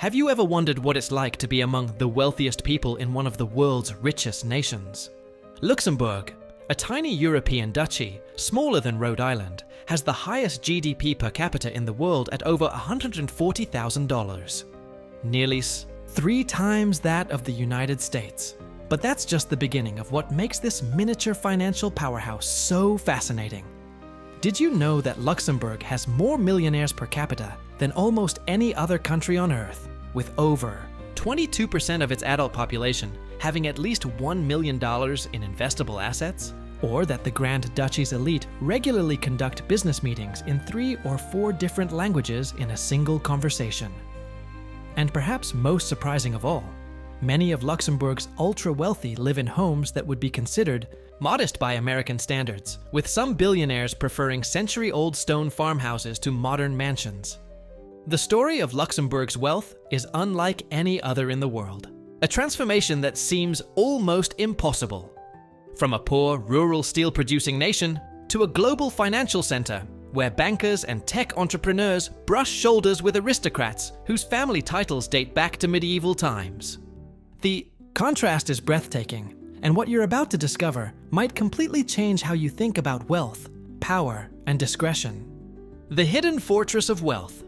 Have you ever wondered what it's like to be among the wealthiest people in one of the world's richest nations? Luxembourg, a tiny European duchy, smaller than Rhode Island, has the highest GDP per capita in the world at over $140,000. Nearly 3 times that of the United States. But that's just the beginning of what makes this miniature financial powerhouse so fascinating. Did you know that Luxembourg has more millionaires per capita than almost any other country on Earth, with over 22% of its adult population having at least $1 million in investable assets? Or that the Grand Duchy's elite regularly conduct business meetings in 3 or 4 different languages in a single conversation? And perhaps most surprising of all, many of Luxembourg's ultra-wealthy live in homes that would be considered modest by American standards, with some billionaires preferring century-old stone farmhouses to modern mansions. The story of Luxembourg's wealth is unlike any other in the world, a transformation that seems almost impossible. From a poor, rural steel-producing nation to a global financial center where bankers and tech entrepreneurs brush shoulders with aristocrats whose family titles date back to medieval times. The contrast is breathtaking, and what you're about to discover might completely change how you think about wealth, power, and discretion. The hidden fortress of wealth.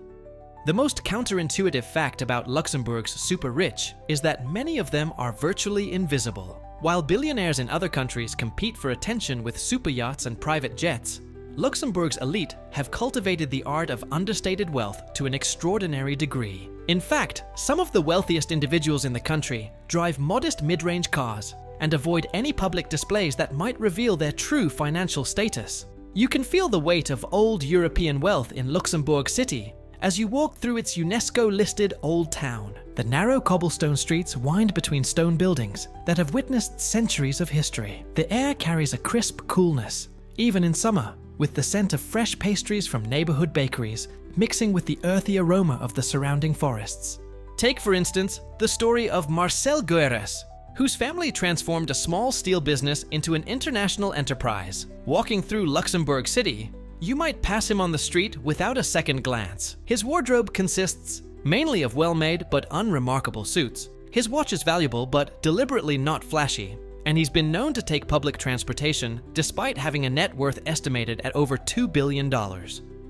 The most counterintuitive fact about Luxembourg's super rich is that many of them are virtually invisible. While billionaires in other countries compete for attention with super yachts and private jets, Luxembourg's elite have cultivated the art of understated wealth to an extraordinary degree. In fact, some of the wealthiest individuals in the country drive modest mid-range cars and avoid any public displays that might reveal their true financial status. You can feel the weight of old European wealth in Luxembourg City as you walk through its UNESCO-listed Old Town. The narrow cobblestone streets wind between stone buildings that have witnessed centuries of history. The air carries a crisp coolness, even in summer, with the scent of fresh pastries from neighborhood bakeries mixing with the earthy aroma of the surrounding forests. Take, for instance, the story of Marcel Goerres, whose family transformed a small steel business into an international enterprise. Walking through Luxembourg City, you might pass him on the street without a second glance. His wardrobe consists mainly of well-made but unremarkable suits. His watch is valuable but deliberately not flashy, and he's been known to take public transportation despite having a net worth estimated at over $2 billion.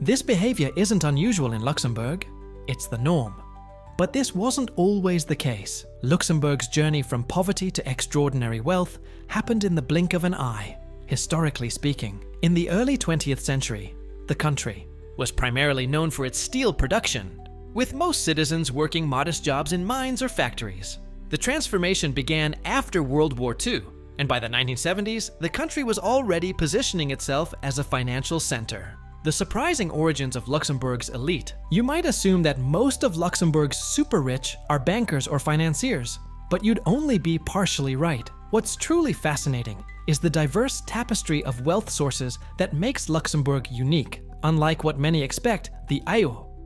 This behavior isn't unusual in Luxembourg, it's the norm. But this wasn't always the case. Luxembourg's journey from poverty to extraordinary wealth happened in the blink of an eye. Historically speaking, in the early 20th century, the country was primarily known for its steel production, with most citizens working modest jobs in mines or factories. The transformation began after World War II, and by the 1970s, the country was already positioning itself as a financial center. The surprising origins of Luxembourg's elite. You might assume that most of Luxembourg's super rich are bankers or financiers, but you'd only be partially right. What's truly fascinating is the diverse tapestry of wealth sources that makes Luxembourg unique. Unlike what many expect, the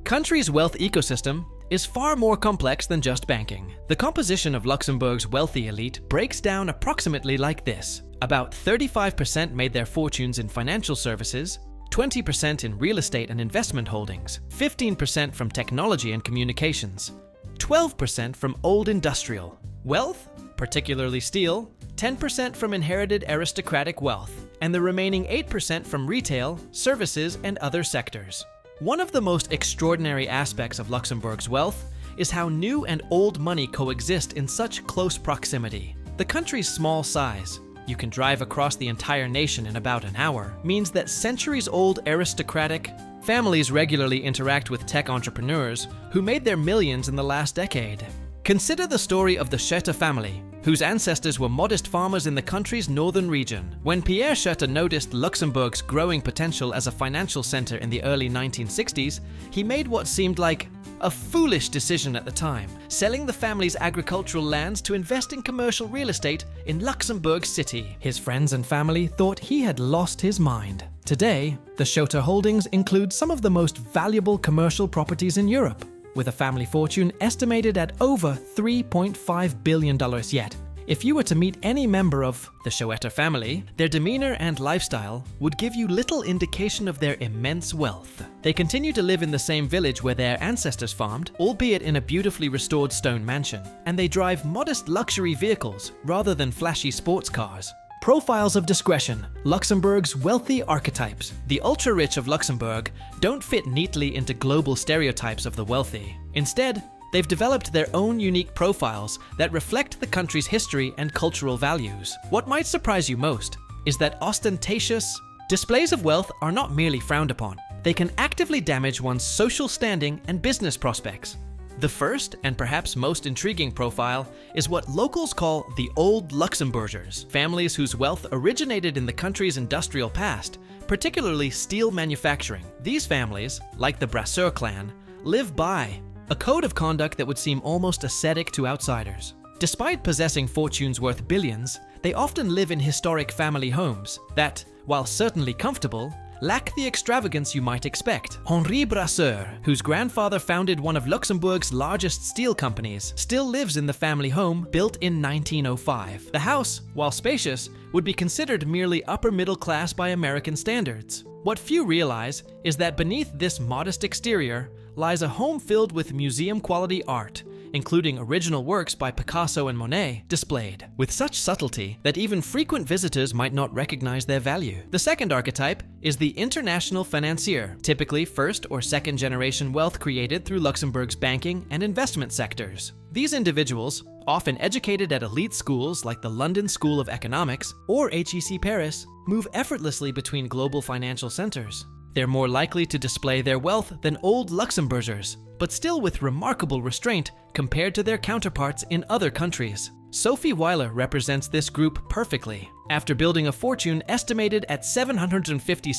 country's wealth ecosystem is far more complex than just banking. The composition of Luxembourg's wealthy elite breaks down approximately like this. About 35% made their fortunes in financial services, 20% in real estate and investment holdings, 15% from technology and communications, 12% from old industrial wealth, particularly steel, 10% from inherited aristocratic wealth, and the remaining 8% from retail, services, and other sectors. One of the most extraordinary aspects of Luxembourg's wealth is how new and old money coexist in such close proximity. The country's small size, you can drive across the entire nation in about an hour, means that centuries-old aristocratic families regularly interact with tech entrepreneurs who made their millions in the last decade. Consider the story of the Schoette family, whose ancestors were modest farmers in the country's northern region. When Pierre Schoette noticed Luxembourg's growing potential as a financial center in the early 1960s, he made what seemed like a foolish decision at the time, selling the family's agricultural lands to invest in commercial real estate in Luxembourg City. His friends and family thought he had lost his mind. Today, the Schoette holdings include some of the most valuable commercial properties in Europe, with a family fortune estimated at over $3.5 billion. Yet, If you were to meet any member of the Schoetter family, their demeanor and lifestyle would give you little indication of their immense wealth. They continue to live in the same village where their ancestors farmed, albeit in a beautifully restored stone mansion, and they drive modest luxury vehicles rather than flashy sports cars. Profiles of discretion, Luxembourg's wealthy archetypes. The ultra-rich of Luxembourg don't fit neatly into global stereotypes of the wealthy. Instead, they've developed their own unique profiles that reflect the country's history and cultural values. What might surprise you most is that ostentatious displays of wealth are not merely frowned upon. They can actively damage one's social standing and business prospects. The first, and perhaps most intriguing profile, is what locals call the Old Luxembourgers, families whose wealth originated in the country's industrial past, particularly steel manufacturing. These families, like the Brasseur clan, live by a code of conduct that would seem almost ascetic to outsiders. Despite possessing fortunes worth billions, they often live in historic family homes that, while certainly comfortable, lack the extravagance you might expect. Henri Brasseur, whose grandfather founded one of Luxembourg's largest steel companies, still lives in the family home built in 1905. The house, while spacious, would be considered merely upper middle class by American standards. What few realize is that beneath this modest exterior lies a home filled with museum-quality art, including original works by Picasso and Monet, displayed with such subtlety that even frequent visitors might not recognize their value. The second archetype is the international financier, typically first or second generation wealth created through Luxembourg's banking and investment sectors. These individuals, often educated at elite schools like the London School of Economics or HEC Paris, move effortlessly between global financial centers. They're more likely to display their wealth than old Luxembourgers, but still with remarkable restraint compared to their counterparts in other countries. Sophie Weiler represents this group perfectly. After building a fortune estimated at 750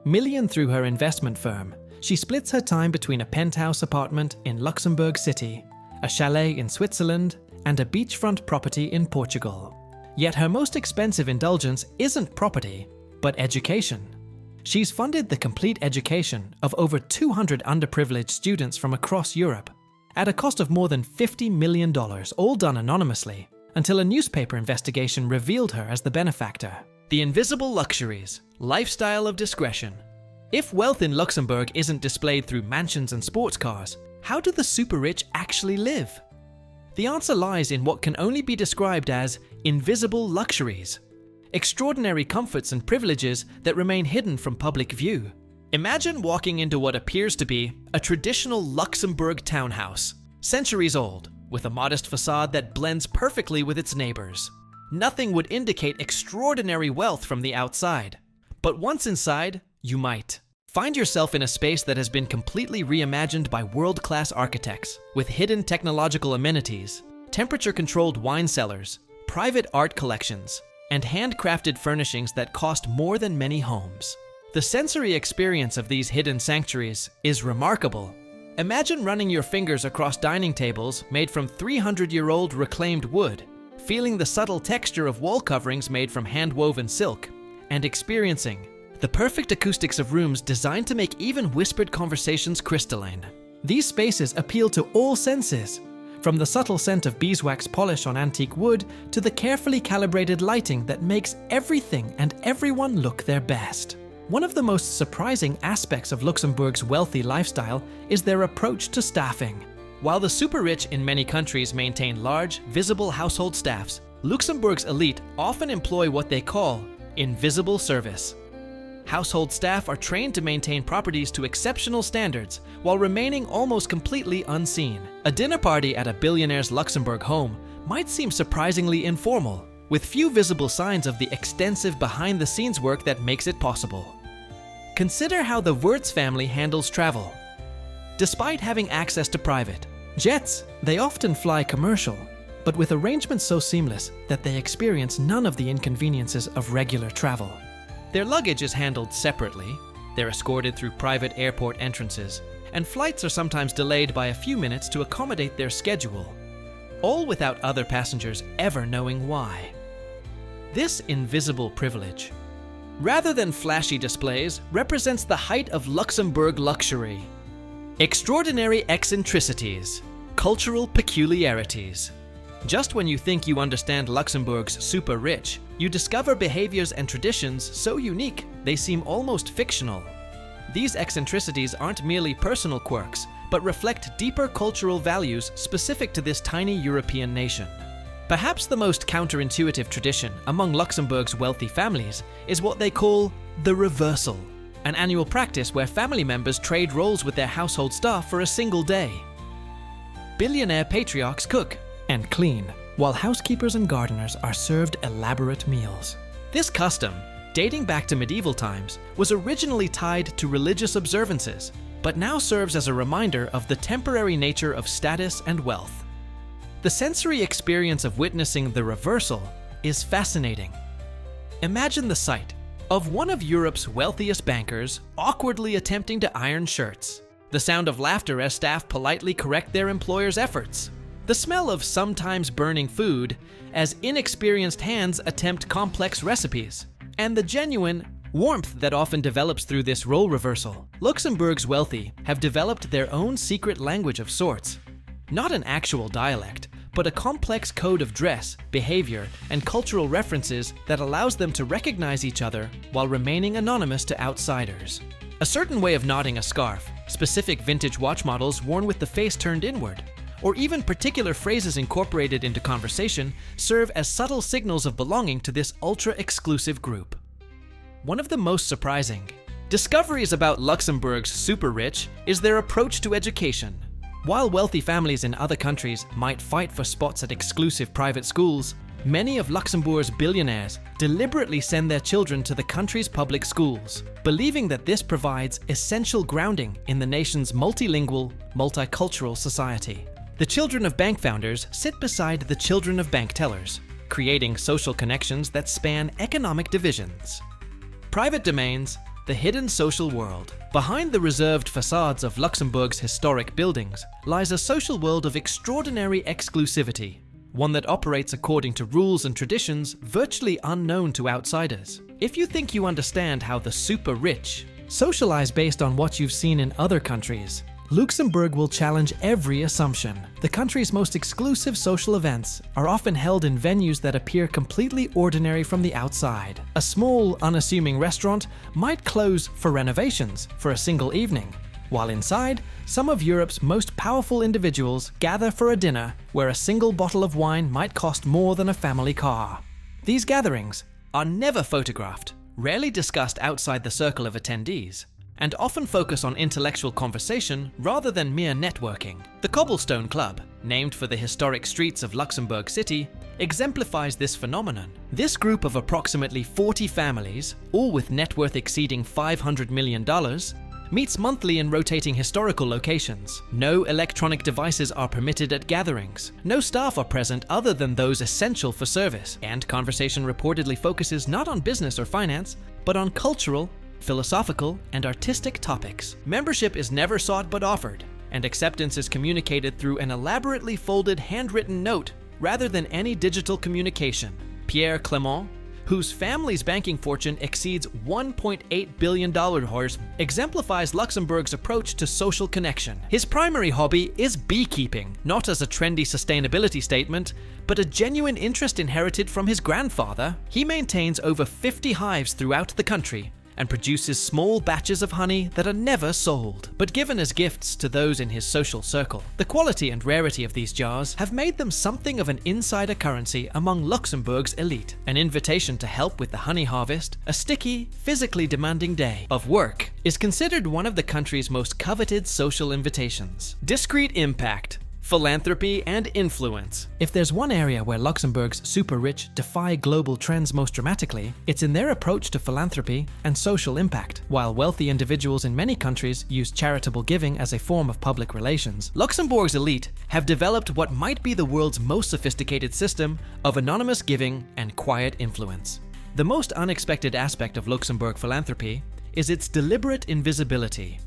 million through her investment firm, she splits her time between a penthouse apartment in Luxembourg City, a chalet in Switzerland, and a beachfront property in Portugal. Yet her most expensive indulgence isn't property, but education. She's funded the complete education of over 200 underprivileged students from across Europe, at a cost of more than $50 million, all done anonymously, until a newspaper investigation revealed her as the benefactor. The invisible luxuries, lifestyle of discretion. If wealth in Luxembourg isn't displayed through mansions and sports cars, how do the super rich actually live? The answer lies in what can only be described as invisible luxuries. Extraordinary comforts and privileges that remain hidden from public view. Imagine walking into what appears to be a traditional Luxembourg townhouse, centuries old, with a modest facade that blends perfectly with its neighbors. Nothing would indicate extraordinary wealth from the outside, but once inside, you might find yourself in a space that has been completely reimagined by world-class architects, with hidden technological amenities, temperature-controlled wine cellars, private art collections, and handcrafted furnishings that cost more than many homes. The sensory experience of these hidden sanctuaries is remarkable. Imagine running your fingers across dining tables made from 300-year-old reclaimed wood, feeling the subtle texture of wall coverings made from hand-woven silk, and experiencing the perfect acoustics of rooms designed to make even whispered conversations crystalline. These spaces appeal to all senses, from the subtle scent of beeswax polish on antique wood to the carefully calibrated lighting that makes everything and everyone look their best. One of the most surprising aspects of Luxembourg's wealthy lifestyle is their approach to staffing. While the super rich in many countries maintain large, visible household staffs, Luxembourg's elite often employ what they call invisible service. Household staff are trained to maintain properties to exceptional standards while remaining almost completely unseen. A dinner party at a billionaire's Luxembourg home might seem surprisingly informal, with few visible signs of the extensive behind-the-scenes work that makes it possible. Consider how the Wirtz family handles travel. Despite having access to private jets, they often fly commercial, but with arrangements so seamless that they experience none of the inconveniences of regular travel. Their luggage is handled separately, they're escorted through private airport entrances, and flights are sometimes delayed by a few minutes to accommodate their schedule, all without other passengers ever knowing why. This invisible privilege, rather than flashy displays, represents the height of Luxembourg luxury. Extraordinary eccentricities, cultural peculiarities. Just when you think you understand Luxembourg's super rich, you discover behaviors and traditions so unique they seem almost fictional. These eccentricities aren't merely personal quirks, but reflect deeper cultural values specific to this tiny European nation. Perhaps the most counterintuitive tradition among Luxembourg's wealthy families is what they call the reversal, an annual practice where family members trade roles with their household staff for a single day. Billionaire patriarchs cook and clean, while housekeepers and gardeners are served elaborate meals. This custom, dating back to medieval times, was originally tied to religious observances, but now serves as a reminder of the temporary nature of status and wealth. The sensory experience of witnessing the reversal is fascinating. Imagine the sight of one of Europe's wealthiest bankers awkwardly attempting to iron shirts, the sound of laughter as staff politely correct their employer's efforts, the smell of sometimes burning food as inexperienced hands attempt complex recipes, and the genuine warmth that often develops through this role reversal. Luxembourg's wealthy have developed their own secret language of sorts. Not an actual dialect, but a complex code of dress, behavior, and cultural references that allows them to recognize each other while remaining anonymous to outsiders. A certain way of knotting a scarf, specific vintage watch models worn with the face turned inward, or even particular phrases incorporated into conversation serve as subtle signals of belonging to this ultra-exclusive group. One of the most surprising discoveries about Luxembourg's super rich is their approach to education. While wealthy families in other countries might fight for spots at exclusive private schools, many of Luxembourg's billionaires deliberately send their children to the country's public schools, believing that this provides essential grounding in the nation's multilingual, multicultural society. The children of bank founders sit beside the children of bank tellers, creating social connections that span economic divisions. Private domains, the hidden social world. Behind the reserved facades of Luxembourg's historic buildings lies a social world of extraordinary exclusivity, one that operates according to rules and traditions virtually unknown to outsiders. If you think you understand how the super rich socialize based on what you've seen in other countries, Luxembourg will challenge every assumption. The country's most exclusive social events are often held in venues that appear completely ordinary from the outside. A small, unassuming restaurant might close for renovations for a single evening, while inside, some of Europe's most powerful individuals gather for a dinner where a single bottle of wine might cost more than a family car. These gatherings are never photographed, rarely discussed outside the circle of attendees, and often focus on intellectual conversation rather than mere networking. The Cobblestone Club, named for the historic streets of Luxembourg City, exemplifies this phenomenon. This group of approximately 40 families, all with net worth exceeding $500 million, meets monthly in rotating historical locations. No electronic devices are permitted at gatherings. No staff are present other than those essential for service, and conversation reportedly focuses not on business or finance, but on cultural, philosophical, and artistic topics. Membership is never sought but offered, and acceptance is communicated through an elaborately folded handwritten note rather than any digital communication. Pierre Clement, whose family's banking fortune exceeds $1.8 billion, exemplifies Luxembourg's approach to social connection. His primary hobby is beekeeping, not as a trendy sustainability statement, but a genuine interest inherited from his grandfather. He maintains over 50 hives throughout the country, and produces small batches of honey that are never sold, but given as gifts to those in his social circle. The quality and rarity of these jars have made them something of an insider currency among Luxembourg's elite. An invitation to help with the honey harvest, a sticky, physically demanding day of work, is considered one of the country's most coveted social invitations. Discreet impact, philanthropy, and influence. If there's one area where Luxembourg's super rich defy global trends most dramatically, it's in their approach to philanthropy and social impact. While wealthy individuals in many countries use charitable giving as a form of public relations, Luxembourg's elite have developed what might be the world's most sophisticated system of anonymous giving and quiet influence. The most unexpected aspect of Luxembourg philanthropy is its deliberate invisibility.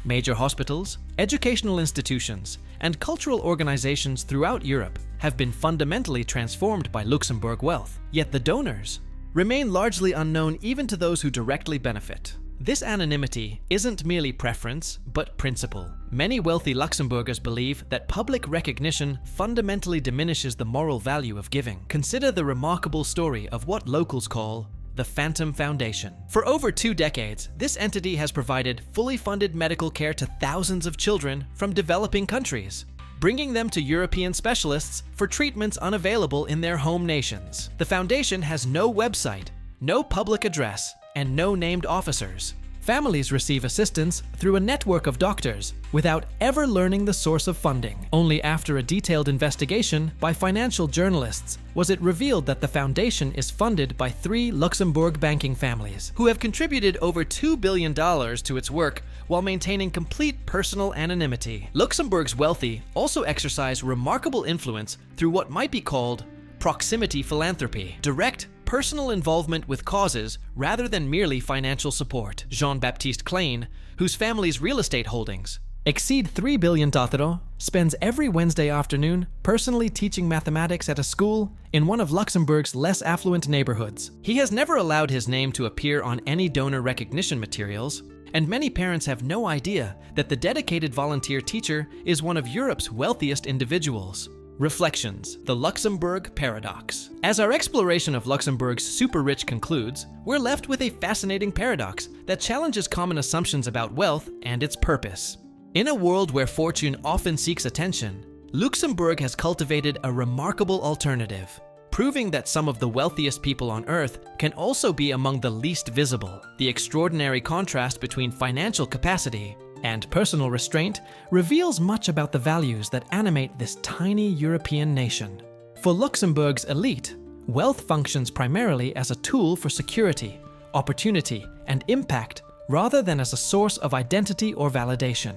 Major hospitals, educational institutions, and cultural organizations throughout Europe have been fundamentally transformed by Luxembourg wealth, yet the donors remain largely unknown even to those who directly benefit. This anonymity isn't merely preference, but principle. Many wealthy Luxembourgers believe that public recognition fundamentally diminishes the moral value of giving. Consider the remarkable story of what locals call the Phantom Foundation. For over 2 decades, this entity has provided fully funded medical care to thousands of children from developing countries, bringing them to European specialists for treatments unavailable in their home nations. The foundation has no website, no public address, and no named officers. Families receive assistance through a network of doctors without ever learning the source of funding. Only after a detailed investigation by financial journalists was it revealed that the foundation is funded by 3 Luxembourg banking families, who have contributed over $2 billion to its work while maintaining complete personal anonymity. Luxembourg's wealthy also exercise remarkable influence through what might be called proximity philanthropy, direct personal involvement with causes rather than merely financial support. Jean-Baptiste Klein, whose family's real estate holdings exceed 3 billion d'euros, spends every Wednesday afternoon personally teaching mathematics at a school in one of Luxembourg's less affluent neighborhoods. He has never allowed his name to appear on any donor recognition materials, and many parents have no idea that the dedicated volunteer teacher is one of Europe's wealthiest individuals. Reflections: the Luxembourg Paradox. As our exploration of Luxembourg's super-rich concludes, we're left with a fascinating paradox that challenges common assumptions about wealth and its purpose. In a world where fortune often seeks attention, Luxembourg has cultivated a remarkable alternative, proving that some of the wealthiest people on Earth can also be among the least visible. The extraordinary contrast between financial capacity and personal restraint reveals much about the values that animate this tiny European nation. For Luxembourg's elite, wealth functions primarily as a tool for security, opportunity, and impact rather than as a source of identity or validation.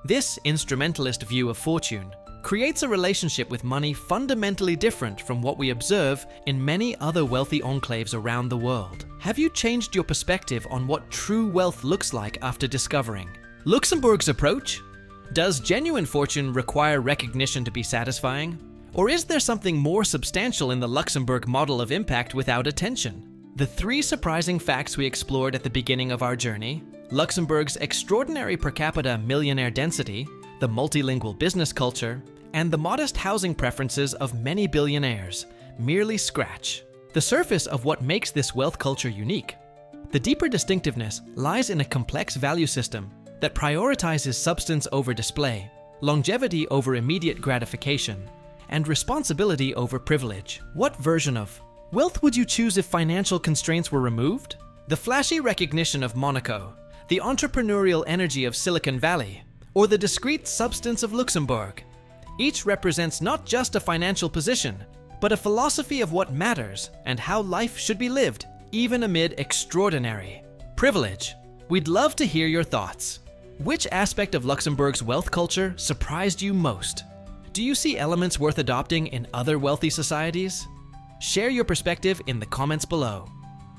This instrumentalist view of fortune creates a relationship with money fundamentally different from what we observe in many other wealthy enclaves around the world. Have you changed your perspective on what true wealth looks like after discovering Luxembourg's approach? Does genuine fortune require recognition to be satisfying? Or is there something more substantial in the Luxembourg model of impact without attention? The 3 surprising facts we explored at the beginning of our journey, Luxembourg's extraordinary per capita millionaire density, the multilingual business culture, and the modest housing preferences of many billionaires, merely scratch the surface of what makes this wealth culture unique. The deeper distinctiveness lies in a complex value system that prioritizes substance over display, longevity over immediate gratification, and responsibility over privilege. What version of wealth would you choose if financial constraints were removed? The flashy recognition of Monaco, the entrepreneurial energy of Silicon Valley, or the discreet substance of Luxembourg? Each represents not just a financial position, but a philosophy of what matters and how life should be lived, even amid extraordinary privilege. We'd love to hear your thoughts. Which aspect of Luxembourg's wealth culture surprised you most? Do you see elements worth adopting in other wealthy societies? Share your perspective in the comments below.